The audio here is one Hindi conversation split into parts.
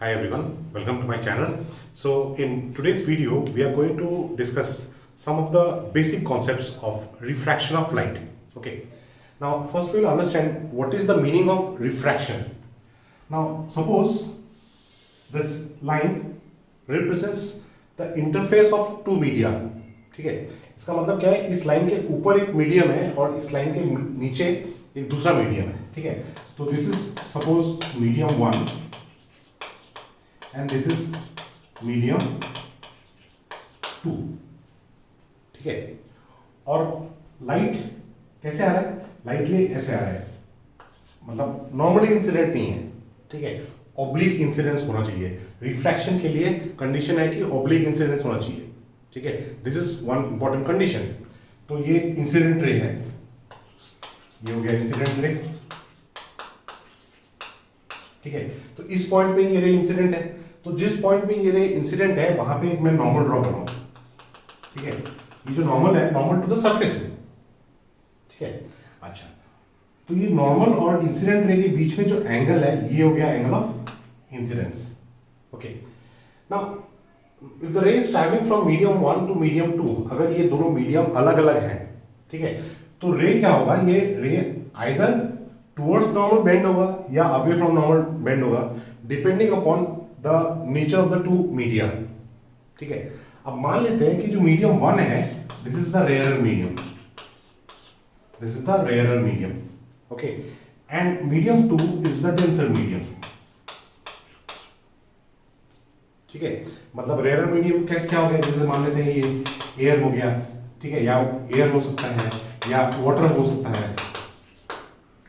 Hi everyone, welcome to my channel. So in today's video, we are going to discuss some of the basic concepts of refraction of light. Okay. Now first we will understand what is the meaning of refraction. Now suppose this line represents the interface of two media. ठीक है, इसका मतलब क्या है, इस लाइन के ऊपर एक मीडियम है और इस लाइन के नीचे एक दूसरा मीडियम है. ठीक है, तो this is suppose medium 1 and this is medium 2. ठीक है, और लाइट कैसे आ रहा है, लाइट ये ऐसे आ रहा है, मतलब नॉर्मली इंसिडेंट नहीं है. ठीक है, ऑब्लिक इंसिडेंस होना चाहिए. रिफ्रैक्शन के लिए कंडीशन है कि ऑब्लिक इंसिडेंस होना चाहिए. ठीक है, this is one important condition. तो ये इंसिडेंट रे है, ये हो गया इंसिडेंट रे. ठीक है, तो इस पॉइंट पे ये रे इंसिडेंट है, तो जिस पॉइंट पे ये रे इंसिडेंट है वहां पे मैं नॉर्मल ड्रॉ कर रहा हूं. ठीक है, ये जो नॉर्मल है, नॉर्मल टू द सरफेस है. ठीक है, अच्छा, तो ये नॉर्मल और इंसिडेंट रे के बीच में जो एंगल है, ये हो गया angle of incidence. Okay, now if the ray is travelling from medium 1 to medium 2, अगर ये दोनों मीडियम अलग अलग हैं, ठीक है, तो रे क्या होगा, ये रे आइदर टुवर्ड्स नॉर्मल बेंड होगा या अवे फ्रॉम नॉर्मल बेंड होगा, depending upon the nature of the two media. ठीक है, अब मान लेते हैं कि जो मीडियम 1 है, this is the rarer medium, this is the rarer medium. Okay, and medium 2 is the denser medium. ठीक है, मतलब रेयरर मीडियम कैसे क्या हो गया, जैसे मान लेते हैं ये एयर हो गया. ठीक है, या एयर हो सकता है या वाटर हो सकता है.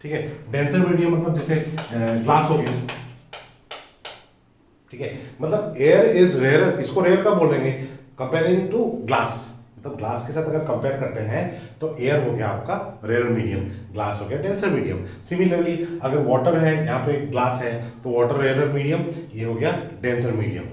ठीक है, डेंसर मीडियम मतलब जैसे ग्लास हो गया. ठीक है, मतलब एयर इज रेयर, इसको रेयर कब बोलेंगे, कंपेयरिंग टू ग्लास. मतलब ग्लास के साथ अगर कंपेयर करते हैं तो एयर हो गया आपका रेयर मीडियम, ग्लास हो गया डेंसर मीडियम. सिमिलरली अगर वाटर है, यहाँ पे ग्लास है, तो वाटर रेयर मीडियम, ये हो गया डेंसर मीडियम.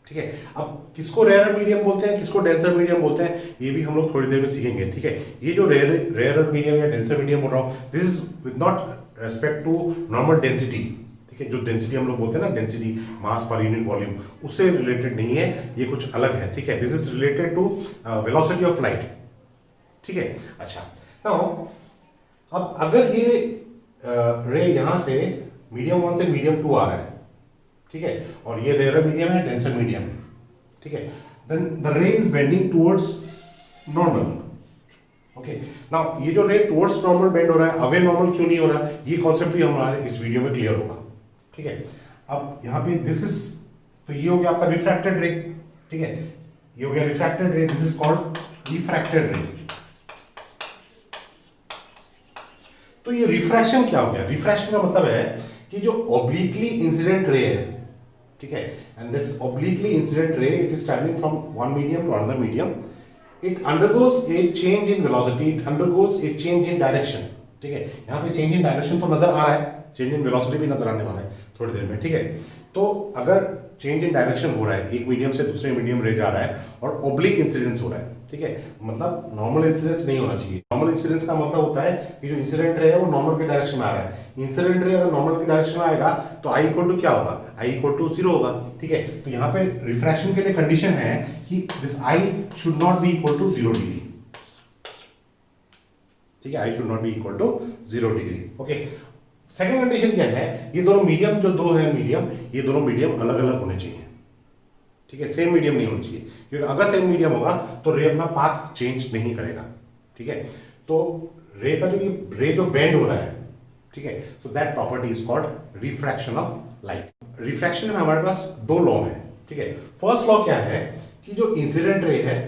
ठीक है, अब किसको रेयर मीडियम बोलते हैं, किसको डेंसर मीडियम बोलते हैं, ये भी हम लोग थोड़ी देर में सीखेंगे. ठीक है, ये जो रेयर मीडियम या डेंसर मीडियम बोल रहा हूँ, this is with not respect to normal density. ठीक है, जो डेंसिटी हम लोग बोलते हैं ना, density mass per unit volume, उससे रिलेटेड नहीं है, ये कुछ अलग है. ठीक है, this is related to velocity of light. ठीक है, अच्छा, नाउ अब अगर ये रे यहां से मीडियम 1 से मीडियम 2 आ रहा है, ठीक है, और ये रेयर मीडियम है, डेंसर मीडियम है. ठीक है, then the ray is bending towards normal. Okay, now ये जो रे टुवर्ड्स नॉर्मल बेंड हो रहा है, अवे नॉर्मल क्यों नहीं हो रहा, ये कॉन्सेप्ट भी हमारे इस वीडियो में क्लियर होगा. ठीक है, अब यहां पे दिस इज, तो ये हो गया आपका रिफ्रैक्टेड रे. ठीक है, ये हो गया refracted ray, this is called refracted रे. तो ये रिफ्रैक्शन क्या हो गया, रिफ्रैक्शन का मतलब है कि जो ऑब्लिकली इंसिडेंट रे है, ठीक है, and this obliquely incident ray, it is travelling from one medium to another medium, it undergoes a change in velocity, it undergoes a change in direction. ठीक है, यहां पे चेंज इन डायरेक्शन तो नजर आ रहा है, चेंज इन वेलोसिटी भी नजर आने वाला है थोड़ी देर में. ठीक है, तो अगर चेंज इन डायरेक्शन हो रहा है, एक मीडियम से दूसरे मीडियम रे जा रहा है और ऑब्लिक इंसिडेंस हो रहा है, ठीक है, मतलब नॉर्मल इंसिडेंस नहीं होना चाहिए. नॉर्मल इंसिडेंस का मतलब होता है कि जो इंसिडेंट रे है वो नॉर्मल के डायरेक्शन में आ रहा है. इंसिडेंट रे अगर नॉर्मल के डायरेक्शन में आएगा तो आई इक्वल टू क्या होगा, आई इक्वल टू 0 होगा. ठीक है, तो यहाँ पे रिफ्रैक्शन के लिए कंडीशन है कि this i should not be equal to 0 degree. ठीक है, i should not be equal to 0 degree. Okay, second condition क्या है, ये दोनों मीडियम जो दो है मीडियम, ये दोनों मीडियम अलग अलग होने चाहिए. ठीक है, सेम मीडियम नहीं होना चाहिए, क्योंकि अगर सेम मीडियम होगा तो रे अपना पाथ चेंज नहीं करेगा. ठीक है, तो रे का जो ये रे जो बेंड हो रहा है, ठीक है, so that property is called refraction of light. Refraction में हमारे पास दो लॉ है. ठीक है, फर्स्ट लॉ क्या है कि जो इंसिडेंट रे है,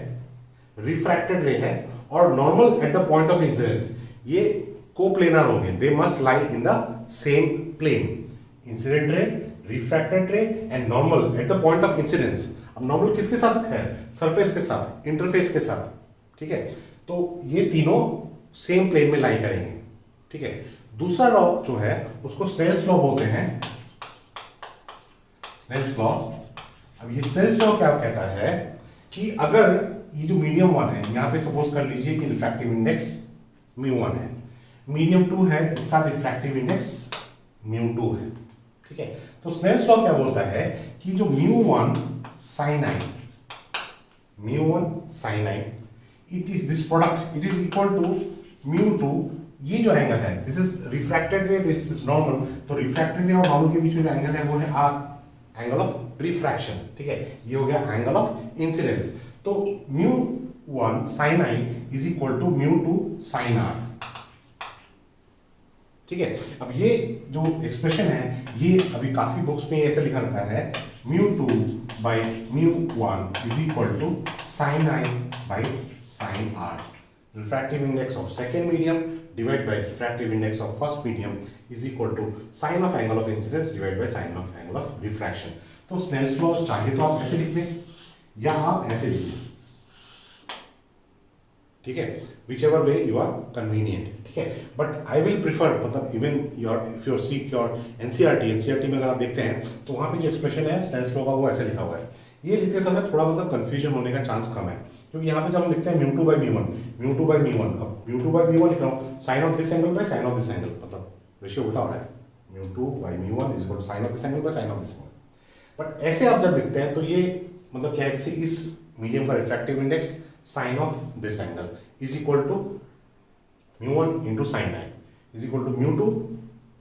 रिफ्रैक्टेड रे है और normal at the point of incidence, ये कोप्लेनर होंगे, they must lie in the same plane. Incident ray, refracted ray and normal at the point of incidence. अब नॉर्मल किसके साथ है, सरफेस के साथ, इंटरफेस के साथ. ठीक है, तो ये तीनों सेम प्लेन में लाई करेंगे. ठीक है, दूसरा लॉ जो है उसको स्नेल्स लॉ बोलते हैं, स्नेल्स लॉ. अब ये स्नेल्स लॉ क्या कहता है कि अगर ये जो मीडियम 1 है, यहां पे सपोज कर लीजिए कि रिफ्रैक्टिव इंडेक्स μ1 है, मीडियम 2 है, इसका रिफ्रैक्टिव इंडेक्स μ2 है. ठीक है। तो स्नेल्स लॉ क्या बोलता है कि जो μ1 sin i, μ1 sin i, it is this product, it is equal to μ2, ये जो एंगल है this is refracted ray, this is normal, तो रिफ्रैक्टेड रे और नॉर्मल के बीच में जो एंगल है वो है आर एंगल ऑफ रिफ्रैक्शन, ठीक है। ये हो गया एंगल ऑफ इंसिडेंस। तो μ1 sin i is equal to μ2 sin r, ठीक है। अब ये जो एक्सप्रेशन है ये अभी काफी बुक्स में ऐसे लिखा रहता है μ2 by μ1 is equal to sin i by sin r, refractive index of second medium divided by refractive index of first medium is equal to sin of angle of incidence divided by sin of angle of refraction। तो स्नेल्स लॉ चाहे तो आप ऐसे लिख लें या आप ऐसे लिख लें, ठीक है, whichever way you are convenient, ठीक है। बट आई विल प्रिफर, मतलब even your if you seek your NCERT में अगर आप देखते हैं तो वहां पे जो एक्सप्रेशन है स्नेल्स लॉ का वो ऐसे लिखा हुआ है। ये लिखते समय थोड़ा मतलब कंफ्यूजन होने का चांस कम है, क्योंकि यहाँ पे जब हम लिखते हैं μ2 by μ1, μ2 by μ1, अब μ2 by μ1 लिख रहा हूँ sign of this angle by sine of this angle, मतलब रेशियो उल्टा हो रहा है, μ2 by μ1 is equal to sign of this angle by sine of this angle. But ऐसे आप जब लिखते हैं तो ये मतलब क्या है, जैसे इस मीडियम का refractive index sine of this angle is equal to μ1 into sine i is equal to μ2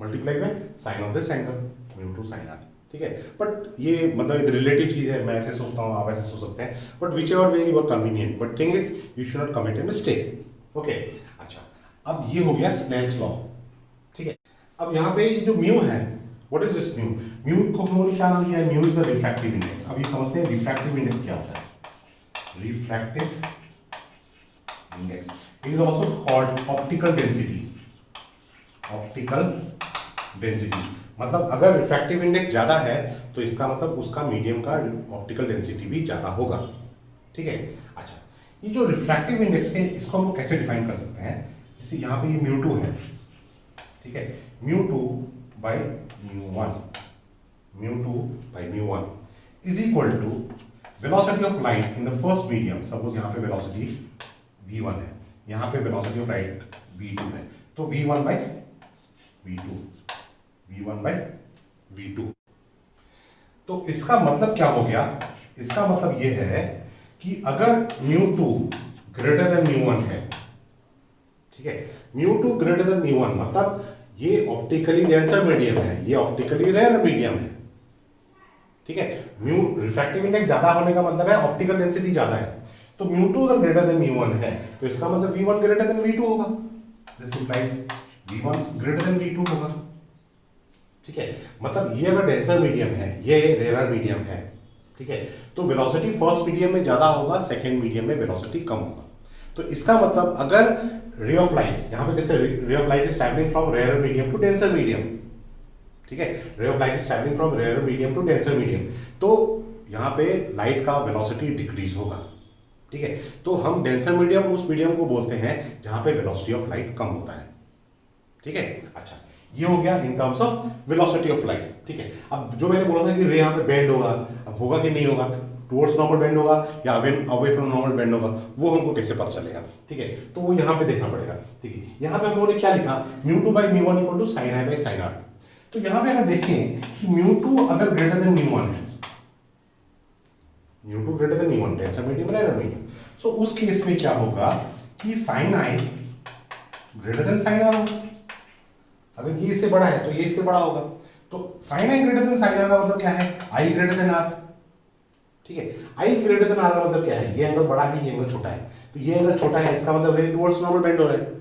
multiply by sine of this angle μ2 sine r, ठीक है। बट ये मतलब एक रिलेटिव चीज है, मैं ऐसे सोचता हूँ आप ऐसे सोच सकते हैं, but whichever way you are convenient, but thing is you should not commit a mistake, okay. अच्छा, अब ये हो गया स्नेल्स लॉ, ठीक है। अब यहाँ पे ये जो म्यू है, what is this mu, mu को हम लोगों ने क्या नाम दिया है, mu is the refractive index. अब ये समझते हैं रिफ्रैक्टिव इंडेक्स क्या होता है, refractive index it is also called optical density, optical density मतलब अगर रिफ्रैक्टिव इंडेक्स ज्यादा है तो इसका मतलब उसका मीडियम का ऑप्टिकल डेंसिटी भी ज्यादा होगा, ठीक है। अच्छा, ये जो रिफ्रैक्टिव इंडेक्स है इसको हम कैसे डिफाइन कर सकते हैं, जैसे यहाँ पे ये μ2 है, ठीक है, μ2 by μ1, μ2 by μ1 is equal to velocity of light in the first medium. Suppose यहाँ पे वेलोसिटी v1 है, यहाँ पे वेलोसिटी ऑफ लाइट v2 है, तो v1 by v2, v1 by v2। तो इसका मतलब क्या हो गया, इसका मतलब यह है कि अगर μ2 ग्रेटर देन μ1 है, ठीक है, μ2 ग्रेटर देन μ1 मतलब ये ऑप्टिकली डेंसर मीडियम है, ये ऑप्टिकली रेयर मीडियम है, ठीक है। म्यू रिफ्रैक्टिव इंडेक्स ज्यादा होने का मतलब है ऑप्टिकल डेंसिटी ज्यादा है, तो μ2 अगर ग्रेटर देन μ1 है तो इसका मतलब v1 ग्रेटर देन v2 होगा, this implies v1 greater than v2 होगा, ठीक है। मतलब ये अगर डेंसर मीडियम है, ये रेयर मीडियम है, ठीक है, तो वेलोसिटी फर्स्ट मीडियम में ज्यादा होगा, सेकंड मीडियम में वेलोसिटी कम होगा। तो इसका मतलब अगर रे ऑफ लाइट, यहाँ पे जैसे ray of light is travelling from rare medium to denser medium, ठीक है, ray of light is travelling from rare medium to denser medium, तो यहाँ पे लाइट का वेलोसिटी डिक्रीज होगा, ठीक है। तो हम डेंसर मीडियम उस मीडियम को बोलते हैं जहां पे वेलोसिटी ऑफ लाइट कम होता है, ठीक है। अच्छा, ये हो गया in terms of velocity of light, ठीक है। अब जो मैंने बोला था कि रे यहाँ पे बेंड होगा, अब होगा कि नहीं होगा, टुवर्ड्स नॉर्मल बेंड होगा या अवे फ्रॉम नॉर्मल बेंड होगा, वो हमको कैसे पता चलेगा, ठीक है। तो वो यहाँ पे देखना पड़ेगा, ठीक है। यहाँ पे हम लोगों ने क्या लिखा, μ2 by μ1 equal to sin i by sin r। तो यहाँ पे अगर देखें कि μ2 अगर ग्रेटर देन μ1 है, μ2 greater than μ1 denser medium rare medium, so उस केस में क्या होगा कि sin i greater than sin r होगा। अगर ये इससे बड़ा है तो ये इससे बड़ा होगा, तो sin i greater than sin r का मतलब क्या है, i ग्रेटर देन r, ठीक है। i ग्रेटर देन r का मतलब क्या है, ये एंगल बड़ा है, ये एंगल छोटा है, तो ये एंगल छोटा है, इसका मतलब रे टुवर्ड्स नॉर्मल बेंड हो रहा है।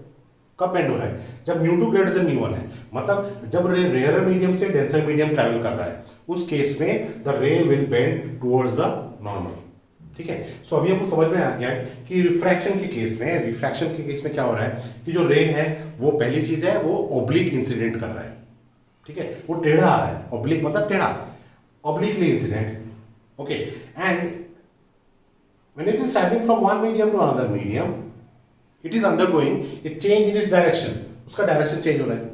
कब बेंड हो रहा है, जब μ2 ग्रेटर देन μ1 है, मतलब जब रे रेयर मीडियम से डेंसर मीडियम ट्रैवल कर रहा है, उस केस में द रे will bend towards the normal, ठीक है। सो अभी हमको समझ में आ गया कि रिफ्रैक्शन के केस में क्या हो रहा है कि जो रे है वो पहली चीज है वो ऑब्लिक इंसिडेंट कर रहा है, ठीक है, वो टेढ़ा आ रहा है, ऑब्लिक मतलब टेढ़ा, obliquely incident, okay. And when it is travelling from one medium to another medium, it is undergoing a change in its direction, उसका डायरेक्शन चेंज हो रहा है,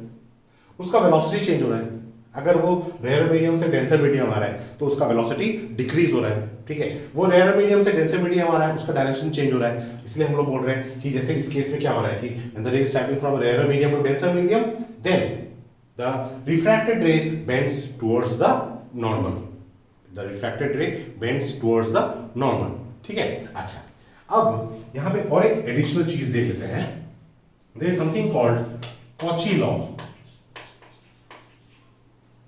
उसका वेलोसिटी चेंज हो रहा है। अगर वो रेयर मीडियम से डेंसर मीडियम आ रहा है तो उसका वेलोसिटी डिक्रीज हो रहा है, ठीक है। वो रेयर मीडियम से डेंसर मीडियम आ रहा है, उसका डायरेक्शन चेंज हो रहा है। इसलिए हम लोग बोल रहे हैं कि जैसे इस केस में क्या हो रहा है कि when the ray is travelling from rare medium to denser medium, then the refracted ray bends towards the normal, the refracted ray bends towards the normal. ठीक है, अच्छा अब यहां पे और एक एडिशनल चीज देख लेते हैं। There is something called Cauchy law.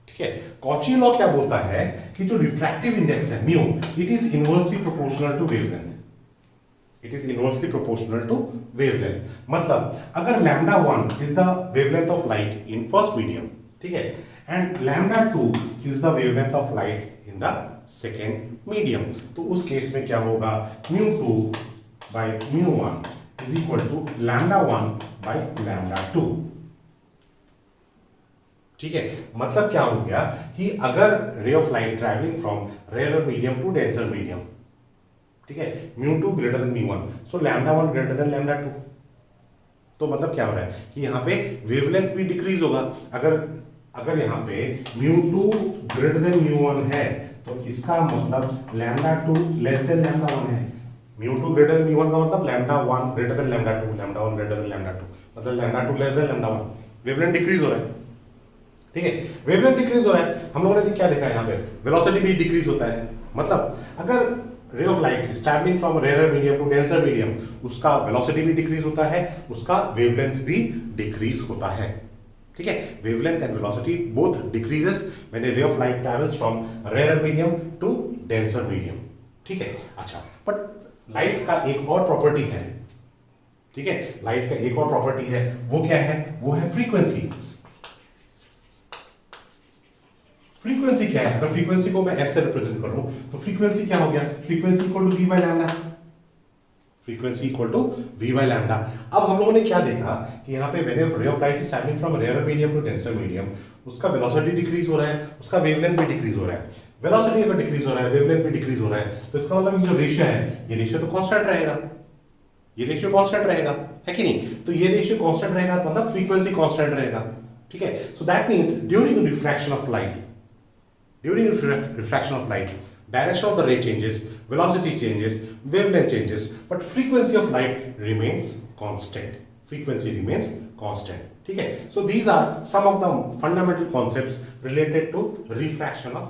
ठीक है, कॉची लॉ क्या बोलता है कि जो रिफ्रैक्टिव इंडेक्स है mu, it is inversely proportional to wavelength. It is inversely proportional to wavelength, मतलब अगर lambda 1 is the wavelength of light in first medium, ठीक है, and lambda 2 is the wavelength of light in the second medium, तो उस केस में क्या होगा, mu 2 by mu 1 is equal to lambda 1 by lambda 2। ठीक है, मतलब क्या हो गया कि अगर ray of light travelling from rare medium to denser medium, ठीक है, mu 2 greater than mu 1, so lambda 1 greater than lambda 2, तो मतलब क्या हो रहा है कि यहाँ पे वेवलेंथ भी डिक्रीज होगा। अगर यहाँ पे म्यू 2 ग्रेटर देन म्यू 1 है तो इसका मतलब लैम्डा 2 लेस देन लैम्डा 1 है। म्यू 2 ग्रेटर देन म्यू 1 का मतलब lambda 1 greater than lambda 2, lambda 1 greater than lambda 2, मतलब lambda 2 less than lambda 1। Wavelength decrease हो रहा है। ठीक है, वेवलेंथ डिक्रीज हो रहा है, हम लोगों ने क्या देखा है यहाँ पे, वेलोसिटी भी डिक्रीज होता है। मतलब अगर ray of light is travelling from rare medium to denser medium, उसका वेलोसिटी भी डिक्रीज होता है, उसका वेवलेंथ भी डिक्रीज होता है। ठीक है, wavelength and velocity both decreases when a ray of light travels from rare medium to denser medium. ठीक है, अच्छा बट लाइट का एक और प्रॉपर्टी है। ठीक है, लाइट का एक और प्रॉपर्टी है, वो क्या है, वो है फ्रीक्वेंसी। फ्रीक्वेंसी क्या है, अगर फ्रीक्वेंसी को मैं f से रिप्रेजेंट कर रहा हूं तो फ्रीक्वेंसी क्या हो गया, frequency equal to v by lambda. Frequency equal to v by lambda. अब हम लोगों ने क्या देखा कि यहाँ पे when ray of light is travelling from rare medium to denser medium, उसका वेलोसिटी डिक्रीज हो रहा है, उसका वेवलेंथ भी डिक्रीज हो रहा है। वेलोसिटी अगर डिक्रीज हो रहा है, वेवलेंथ भी डिक्रीज हो रहा है, तो इसका मतलब ये जो रेशियो है, ये रेशियो तो कांस्टेंट रहेगा, ये रेशियो कांस्टेंट रहेगा, है कि नहीं। तो ये रेशियो कांस्टेंट रहेगा मतलब फ्रीक्वेंसी कांस्टेंट रहेगा। ठीक है, so that means during refraction of light, during refraction of light, direction of the ray changes, velocity changes, wavelength changes, but frequency of light remains constant. Frequency remains constant. ठीक है, so these are some of the fundamental concepts related to refraction of